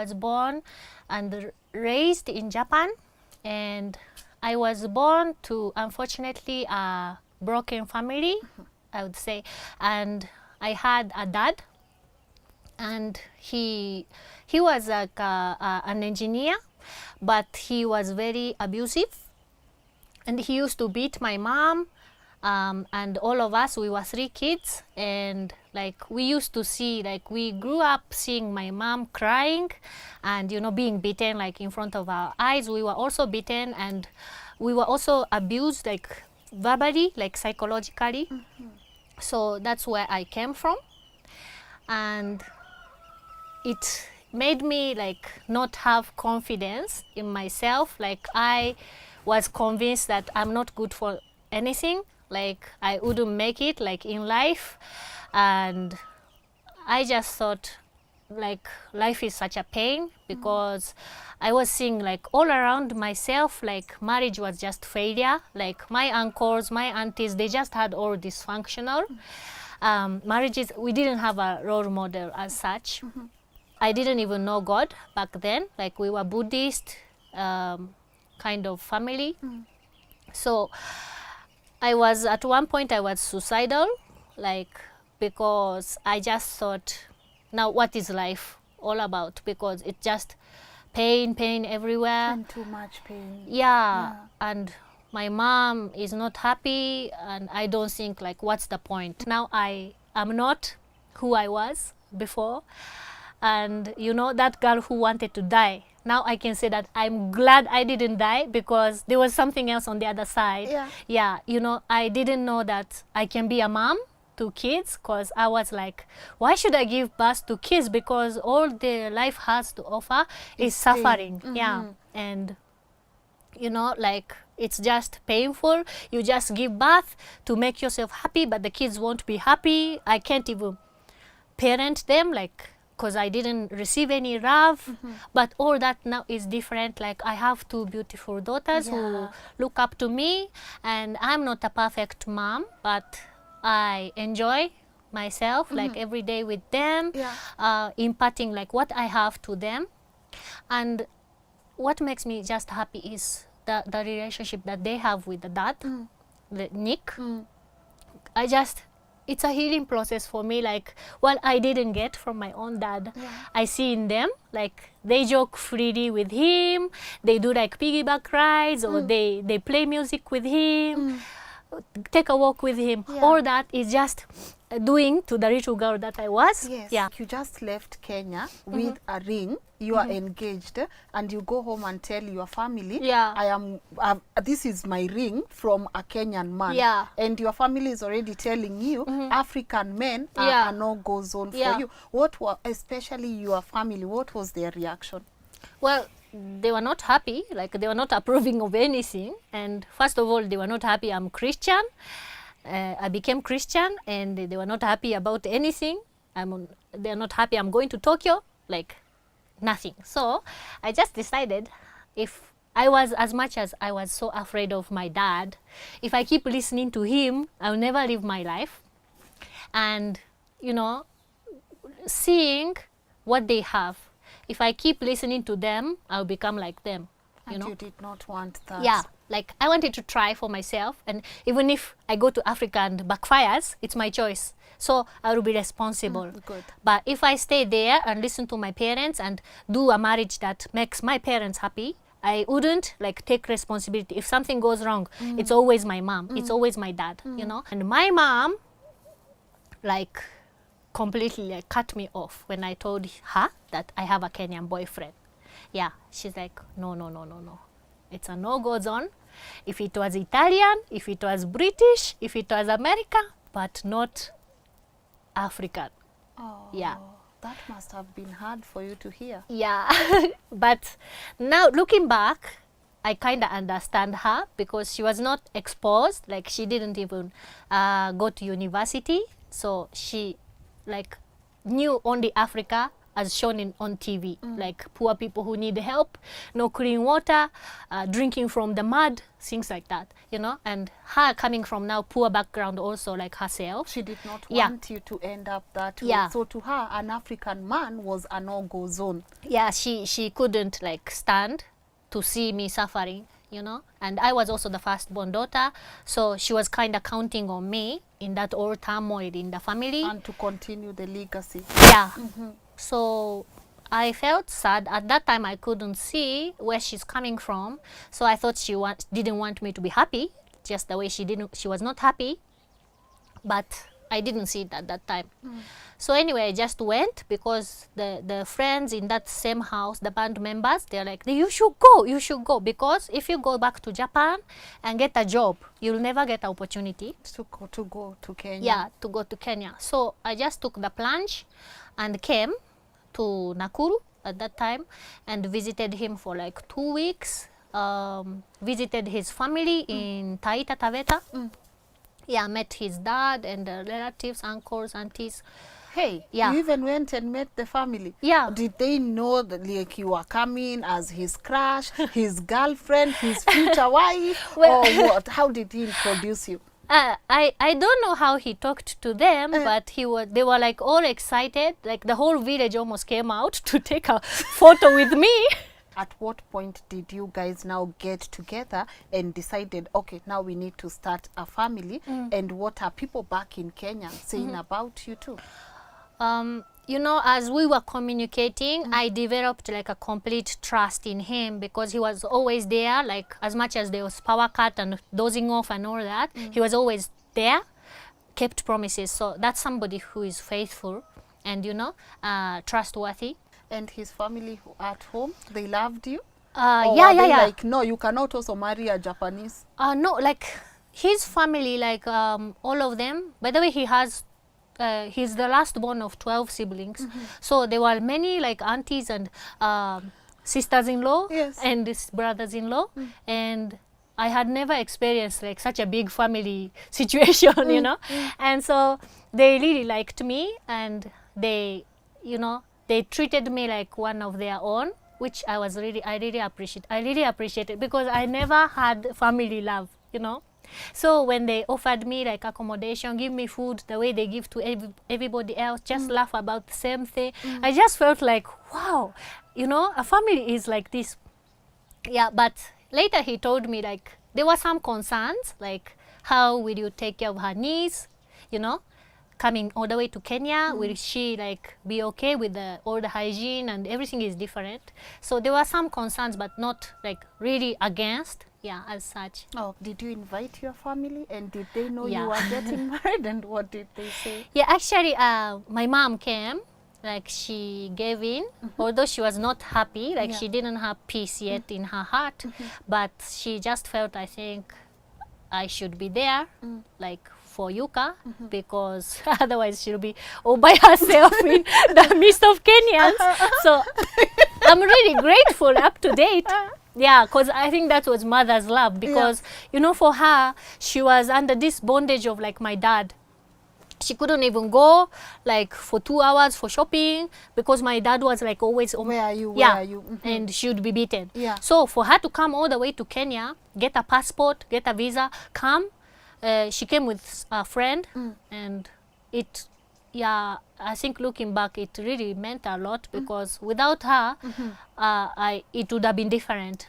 was born and raised in Japan, and I was born to, unfortunately, a broken family, I would say. And I had a dad, and he was like an engineer, but he was very abusive, and he used to beat my mom. And all of us, we were 3 kids, and like we used to see, like we grew up seeing my mom crying and, you know, being beaten like in front of our eyes. We were also beaten, and we were also abused, like verbally, like psychologically. So that's where I came from, and it made me like not have confidence in myself. Like I was convinced that I'm not good for anything, like I wouldn't make it like in life, and I just thought like life is such a pain, because I was seeing like all around myself, like marriage was just failure. Like my uncles, my aunties, they just had all dysfunctional marriages. We didn't have a role model as such. I didn't even know God back then. Like we were Buddhist kind of family. So I was, at one point I was suicidal, like because I just thought, now what is life all about? Because it's just pain everywhere. And too much pain. Yeah. And my mom is not happy, and I don't think like what's the point? Now I am not who I was before. And you know, that girl who wanted to die, now I can say that I'm glad I didn't die, because there was something else on the other side. Yeah, you know, I didn't know that I can be a mom to kids, because I was like, why should I give birth to kids? Because all the life has to offer is suffering. Yeah, and you know, like it's just painful. You just give birth to make yourself happy, but the kids won't be happy. I can't even parent them, like, because I didn't receive any love. But all that now is different. Like I have 2 beautiful daughters who look up to me, and I'm not a perfect mom, but I enjoy myself like every day with them, imparting like what I have to them. And what makes me just happy is the relationship that they have with the dad, the Nick. It's a healing process for me, like what I didn't get from my own dad. I see in them, like they joke freely with him, they do like piggyback rides, or they play music with him, take a walk with him. All that is just doing to the little girl that I was. You just left Kenya with a ring. You are engaged, and you go home and tell your family, this is my ring from a Kenyan man. And your family is already telling you African men are a no-go zone for you. What were, especially your family, what was their reaction? Well, they were not happy, like they were not approving of anything. And first of all, they were not happy I'm Christian. I became Christian, and they were not happy about anything. They're not happy I'm going to Tokyo, like nothing. So I just decided, if I was, as much as I was so afraid of my dad, if I keep listening to him, I'll never live my life. And, you know, seeing what they have, if I keep listening to them, I'll become like them. And you did not want that. Yeah, like I wanted to try for myself, and even if I go to Africa and backfires, it's my choice. So I will be responsible. But if I stay there and listen to my parents and do a marriage that makes my parents happy, I wouldn't like take responsibility. If something goes wrong, it's always my mom, it's always my dad, you know. And my mom like completely like cut me off when I told her that I have a Kenyan boyfriend. Yeah, she's like, no. It's a no-go zone. If it was Italian, if it was British, if it was America, but not African. Yeah. That must have been hard for you to hear. Yeah. But now looking back, I kind of understand her, because she was not exposed. Like she didn't even go to university. So she like knew only Africa as shown on TV, like poor people who need help, no clean water, drinking from the mud, things like that, you know. And her coming from now poor background also, like herself. She did not want you to end up that way. So to her, an African man was a no-go zone. Yeah, she couldn't like stand to see me suffering, you know. And I was also the firstborn daughter, so she was kind of counting on me in that old turmoil in the family. And to continue the legacy. Yeah. So I felt sad. At that time, I couldn't see where she's coming from. So I thought she didn't want me to be happy, just the way she was not happy. But I didn't see it at that time. So anyway, I just went because the friends in that same house, the band members, they're like, you should go, because if you go back to Japan and get a job, you'll never get an opportunity to go to Kenya. Yeah, to go to Kenya. So I just took the plunge and came to Nakuru at that time and visited him for like 2 weeks. Visited his family in Taita Taveta. Yeah, met his dad and the relatives, uncles, aunties. Hey, you even went and met the family? Yeah. Did they know that like you were coming as his crush, his girlfriend, his future wife, or what? How did he introduce you? I don't know how he talked to them, but they were like all excited. Like the whole village almost came out to take a photo with me. At what point did you guys now get together and decided, okay, now we need to start a family? And what are people back in Kenya saying about you too? You know, as we were communicating, I developed like a complete trust in him because he was always there. Like as much as there was power cut and dozing off and all that, he was always there, kept promises. So that's somebody who is faithful and, you know, trustworthy. And his family at home, they loved you? Yeah. Like, no, you cannot also marry a Japanese? No, like his family, like all of them. By the way, he's the last born of 12 siblings. So there were many like aunties and sisters-in-law and brothers-in-law. And I had never experienced like such a big family situation, you know. And so they really liked me and they, you know, they treated me like one of their own, which I really appreciated because I never had family love, you know. So when they offered me like accommodation, give me food the way they give to everybody else, just laugh about the same thing, I just felt like, wow, you know, a family is like this. Yeah, but later he told me like there were some concerns, like how will you take care of her niece, you know, coming all the way to Kenya, will she like be okay with all the hygiene and everything is different. So there were some concerns, but not like really against, yeah, as such. Oh, did you invite your family and did they know you were getting married and what did they say? Yeah, actually, my mom came, like she gave in, although she was not happy, like she didn't have peace yet in her heart, but she just felt, I think, I should be there, like for Yuka, because otherwise she'll be all by herself in the midst of Kenyans. So I'm really grateful up to date. Yeah, because I think that was mother's love because, you know, for her, she was under this bondage of like my dad. She couldn't even go like for 2 hours for shopping because my dad was like always where are you, where are you? And she would be beaten. So for her to come all the way to Kenya, get a passport, get a visa, come, she came with a friend and it, yeah, I think looking back, it really meant a lot because without her, it would have been different.